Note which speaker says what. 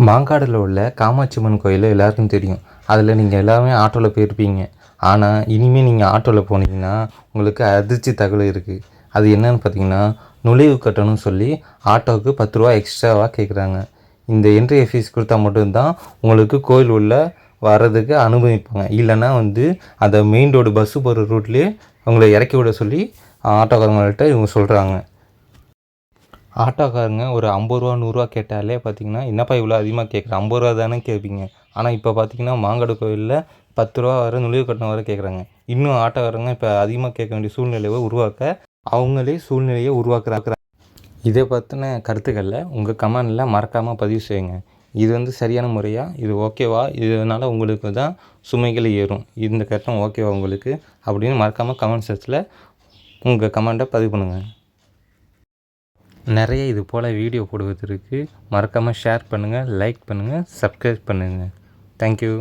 Speaker 1: மாங்காடில் உள்ள காமாட்சி அம்மன் கோயில் எல்லாருக்கும் தெரியும். அதில் நீங்கள் எல்லாமே ஆட்டோவில் போயிருப்பீங்க. ஆனால் இனிமேல் நீங்கள் ஆட்டோவில் போனீங்கன்னா உங்களுக்கு அதிர்ச்சி தகவல் இருக்குது. அது என்னன்னு பார்த்தீங்கன்னா, நுழைவு கட்டணம்னு சொல்லி ஆட்டோவுக்கு 10 ரூபா எக்ஸ்ட்ராவாக கேட்குறாங்க. இந்த என்ட்ரி ஃபீஸ் கொடுத்தா மட்டும்தான் உங்களுக்கு கோயில் உள்ள வர்றதுக்கு அனுமதிப்பாங்க. இல்லைன்னா அந்த மெயின் ரோடு பஸ்ஸு போகிற ரூட்லேயே உங்களை இறக்கி விட சொல்லி ஆட்டோக்காரங்கள்ட்ட இவங்க சொல்கிறாங்க. ஆட்டோக்காரங்க ஒரு 50 ரூபா 100 ரூபா கேட்டாலே பார்த்தீங்கன்னா, என்னப்பா இவ்வளோ அதிகமாக கேட்குற, 50 ரூபா தானே கேட்பீங்க. ஆனால் இப்போ பார்த்தீங்கன்னா மாங்காடு கோயிலில் 10 ரூபா வர நுழைவு கட்டணம் வர கேட்குறாங்க. இன்னும் ஆட்டோக்காரங்க இப்போ அதிகமாக கேட்க வேண்டிய சூழ்நிலையை உருவாக்க அவங்களே சூழ்நிலையை உருவாக்குறாங்க. இதை பற்றின கருத்துக்களில் உங்கள் கமெண்டில் மறக்காமல் பதிவு செய்யுங்க. இது சரியான முறையா, இது ஓகேவா, இதனால் உங்களுக்கு தான் சுமைகள் ஏறும், இந்த கட்டணம் ஓகேவா உங்களுக்கு அப்படின்னு மறக்காமல் கமெண்ட் செக்ஷனில் உங்கள் கமெண்ட்டை பதிவு பண்ணுங்கள். நிறைய இது போல் வீடியோ போடுவதற்கு மறக்காமல் ஷேர் பண்ணுங்கள், லைக் பண்ணுங்கள், சப்ஸ்கிரைப் பண்ணுங்கள். தேங்க்யூ.